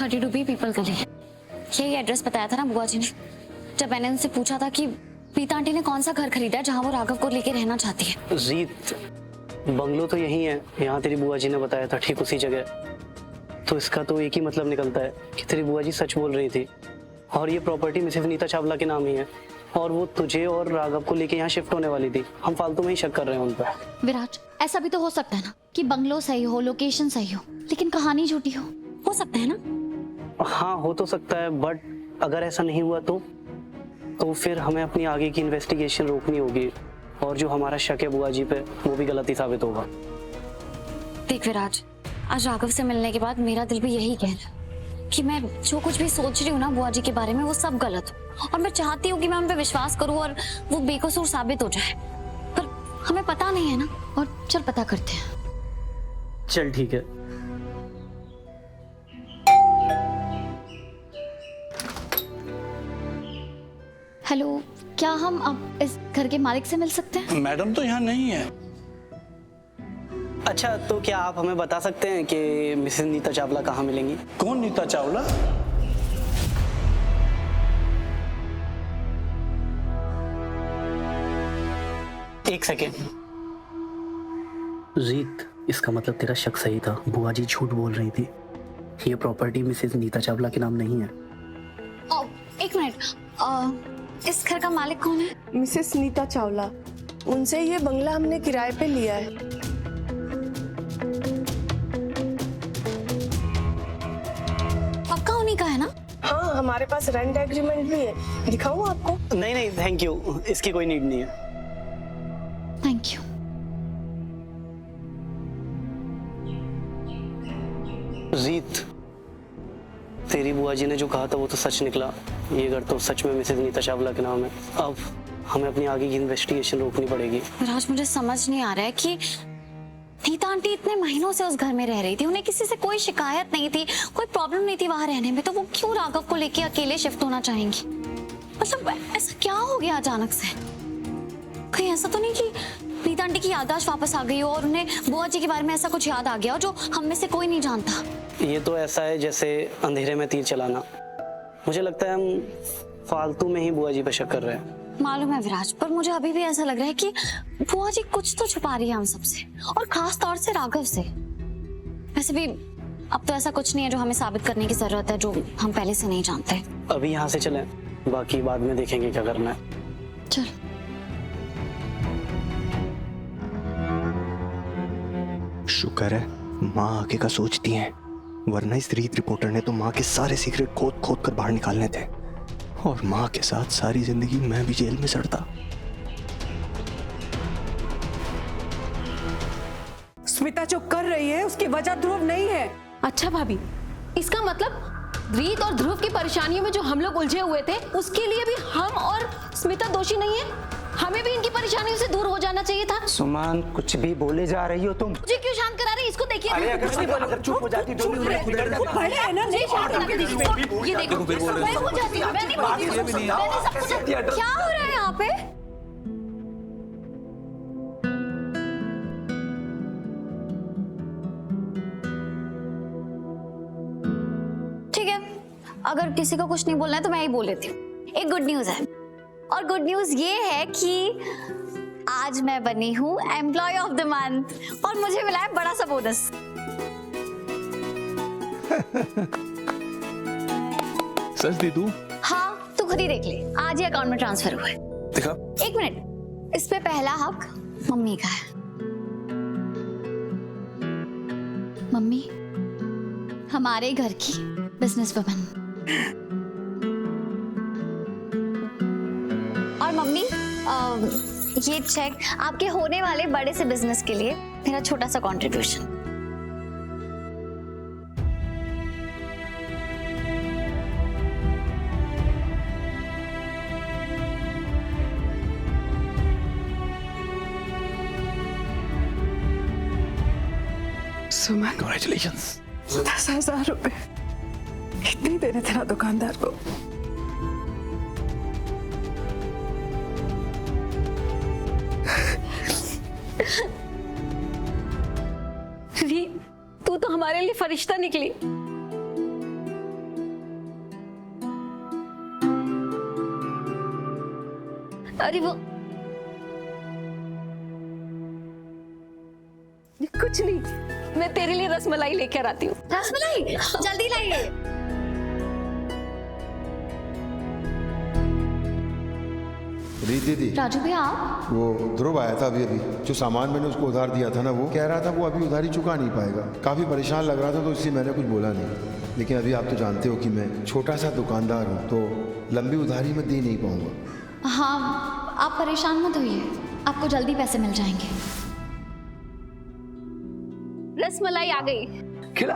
32B people गली। यही address बताया था ना बुआ जी ने, जब मैंने उनसे पूछा था कि प्रीता आंटी ने कौन सा घर खरीदा है जहाँ वो राघव को लेके रहना चाहती है। जीत, बंगलो तो यही है, यहाँ तेरी बुआ जी ने बताया था, ठीक उसी जगह। तो इसका तो एक ही मतलब निकलता है कि तेरी बुआ जी सच बोल रही थी और ये प्रॉपर्टी मिसेस नीता चावला के नाम ही है और वो तुझे और राघव को लेके यहाँ शिफ्ट होने वाली थी। हम फालतू में ही शक कर रहे हैं उन पर। विराट, ऐसा भी तो हो सकता है ना कि बंगलो सही हो, लोकेशन सही हो, लेकिन कहानी झूठी हो सकता है ना। हाँ, हो तो सकता है, बट अगर ऐसा नहीं हुआ तो फिर हमें अपनी आगे की इन्वेस्टिगेशन रोकनी होगी और जो हमारा शक है बुआ जी पे वो भी गलत ही साबित होगा। देख विराज, आज राघव से मिलने के बाद मेरा दिल भी यही कह रहा है कि मैं जो कुछ भी सोच रही हूँ ना बुआ जी के बारे में वो सब गलत हो, और मैं चाहती हूँ कि मैं उन पे विश्वास करूँ और वो बेकसूर साबित हो जाए, पर हमें पता नहीं है ना। और चल पता करते हैं। चल ठीक है। हेलो, क्या हम अब इस घर के मालिक से मिल सकते हैं? मैडम तो यहाँ नहीं है। अच्छा, तो क्या आप हमें बता सकते हैं कि मिसेस नीता चावला कहाँ मिलेंगी? कौन नीता चावला? एक सेकेंड। जीत, इसका मतलब तेरा शक सही था, बुआ जी झूठ बोल रही थी। ये प्रॉपर्टी मिसेस नीता चावला के नाम नहीं है। एक मिनट, इस घर का मालिक कौन है? मिसेस नीता चावला, उनसे ये बंगला हमने किराए पे लिया है। पक्का उन्हीं का है ना? हाँ, हमारे पास रेंट एग्रीमेंट भी है, दिखाऊं आपको? नहीं नहीं, थैंक यू, इसकी कोई नीड नहीं है। Thank you. जीत, तेरी बुआ जी ने जो कहा था वो तो सच निकला। ये घर तो सच में मिसेस नीता चावला के नाम है। अब हमें अपनी आगे की इन्वेस्टिगेशन रोकनी पड़ेगी। राज, मुझे समझ नहीं आ रहा है कि नीता आंटी इतने महीनों से उस घर में रह रही थी, उन्हें किसी से कोई शिकायत नहीं थी, कोई प्रॉब्लम नहीं थी वहां रहने में, तो वो क्यों राघव को लेके अकेले शिफ्ट होना चाहेंगी? मतलब ऐसा क्या हो गया अचानक से? कहीं ऐसा तो नहीं कि नीता आंटी की याददाश्त वापस आ गई हो और उन्हें बुआ जी के बारे में ऐसा कुछ याद आ गया हो जो हम में से कोई नहीं जानता? ये तो ऐसा है जैसे अंधेरे में तीर चलाना। मुझे लगता है हम फालतू में ही बुआ जी पे शक कर रहे हैं। मालूम है विराज, पर मुझे अभी भी ऐसा लग रहा है कि बुआ जी कुछ तो छुपा रही है हम सबसे, और खास तौर से राघव से। वैसे भी अब तो ऐसा कुछ नहीं है जो हमें साबित करने की जरूरत है जो हम पहले से नहीं जानते। अभी यहाँ से चलें, बाकी बाद में देखेंगे क्या करना है। चल। शुक्र है माँ आगे का सोचती हैं, वरना इस रीत रिपोर्टर ने तो माँ के सारे सीक्रेट खोद खोद कर बाहर निकालने थे और माँ के साथ सारी जिंदगी मैं भी जेल में सड़ता। स्मिता जो कर रही है उसकी वजह ध्रुव नहीं है। अच्छा भाभी, इसका मतलब रीत और ध्रुव की परेशानियों में जो हम लोग उलझे हुए थे उसके लिए भी हम और स्मिता दोषी नहीं है? हमें भी इनकी परेशानियों से दूर हो जाना चाहिए था। सुमान, कुछ भी बोले जा रही हो तुम। मुझे क्यों शांत करा रही? इसको देखिए। अरे अगर चुप हो जाती तो ये देखो, मैं हो जाती हूँ, मैं नहीं बोलती, मैंने सब कुछ। क्या हो रहा है यहाँ पे? ठीक है, अगर किसी को कुछ नहीं बोलना है तो मैं ही बोल लेती हूँ। एक गुड न्यूज है, और गुड न्यूज ये है कि आज मैं बनी हूँ एम्प्लॉय ऑफ द मंथ और मुझे मिला है बड़ा सा बोनस। सच दे दूं? हाँ, तू खुद ही देख ले, आज ही अकाउंट में ट्रांसफर हुआ है। दिखा। एक मिनट, इस पे पहला हक मम्मी का है। मम्मी हमारे घर की बिजनेस वुमन। और मम्मी, ये चेक आपके होने वाले बड़े से बिजनेस के लिए मेरा छोटा सा कंट्रीब्यूशन। सुमन, Congratulations. 10,000 रुपए कितनी देने थे ना दुकानदार को? री, तू तो हमारे लिए फरिश्ता निकली। अरे वो कुछ नहीं, मैं तेरे लिए रसमलाई लेकर आती हूँ। रसमलाई जल्दी लाइए। रीत दीदी, राजू भैया आप? वो ध्रुव आया था अभी अभी। जो सामान मैंने उसको उधार दिया था ना, वो कह रहा था वो अभी उधारी चुका नहीं पाएगा। काफ़ी परेशान लग रहा था, तो इसलिए मैंने कुछ बोला नहीं। लेकिन अभी आप तो जानते हो कि मैं छोटा सा दुकानदार हूँ, तो लंबी उधारी मैं दे नहीं पाऊंगा। हाँ, आप परेशान मत होइए, आपको जल्दी पैसे मिल जाएंगे। रसमलाई आ गई। खिला।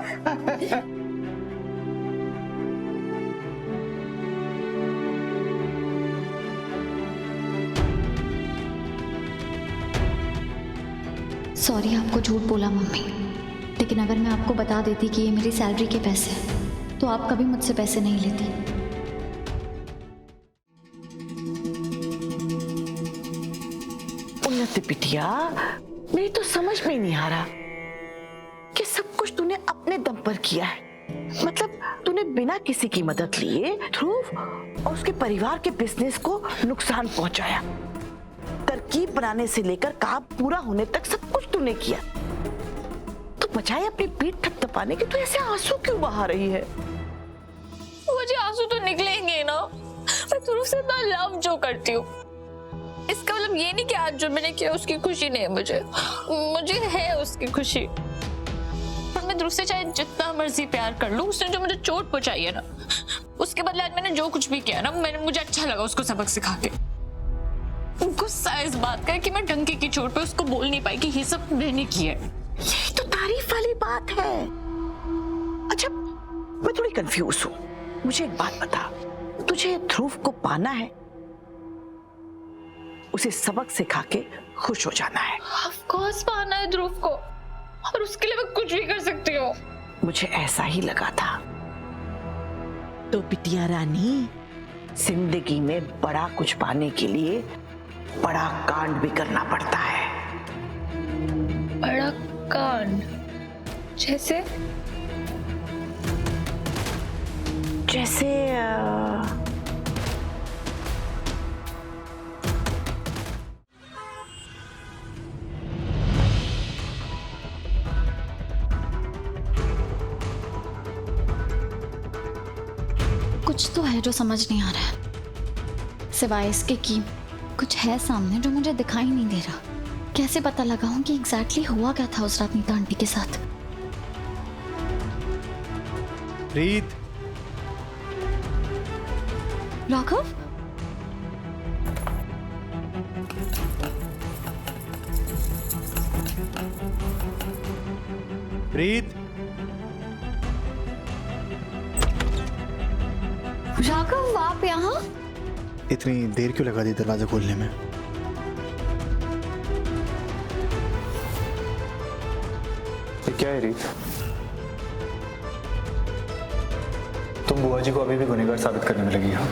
सॉरी आपको झूठ बोला मम्मी, लेकिन अगर मैं आपको बता देती कि ये मेरी सैलरी के पैसे हैं तो आप कभी मुझसे पैसे नहीं लेती। उन्नति बिटिया, मेरी तो समझ में नहीं आ रहा कि सब कुछ तूने अपने दम पर किया है। मतलब तूने बिना किसी की मदद लिए ध्रुव और उसके परिवार के बिजनेस को नुकसान पहुंचाया। तरकीब बनाने से लेकर काम पूरा होने तक सब कुछ तूने किया। तो बचाए अपनी पीठ थपथपाने के, तो ऐसे आंसू क्यों बहा रही है? मुझे आंसू तो निकलेंगे ना, मैं ध्रुव से इतना लव जो करती हूँ। इसका मतलब ये नहीं कि आज जो मैंने किया उसकी खुशी नहीं है मुझे है उसकी खुशी। पर मैं ध्रुव से चाहे जितना मर्जी प्यार कर लूं, उसने जो मुझे चोट पहुंचाई है ना, उसके बदले आज मैंने जो कुछ भी किया ना, मुझे अच्छा लगा उसको सबक सिखा के। गुस्सा इस बात का कि मैं डंके की चोट पे उसको बोल नहीं पाई कि ये सब मैंने किया है। यही तो तारीफ वाली बात है। अच्छा, मैं थोड़ी कंफ्यूज हूँ। मुझे एक बात बता, तुझे ध्रुव को पाना है, उसे सबक सिखा के खुश हो जाना है? ऑफ कोर्स पाना है ध्रुव को, और उसके लिए मैं कुछ भी कर सकती हूँ। मुझे ऐसा ही लगा था। तो बिटिया रानी, जिंदगी में बड़ा कुछ पाने के लिए बड़ा कांड भी करना पड़ता है। बड़ा कांड? जैसे कुछ तो है जो समझ नहीं आ रहा है, सिवाय इसके कि कुछ है सामने जो मुझे दिखाई नहीं दे रहा। कैसे पता लगाऊं कि एग्जैक्टली हुआ क्या था उस रात नीता आंटी के साथ? रीत, राघव, रीत, राघव आप यहाँ? इतनी देर क्यों लगा दी दरवाजा खोलने में? ये क्या है रीत? तुम बुआ जी को अभी भी गुनहगार साबित करने में लगी हो।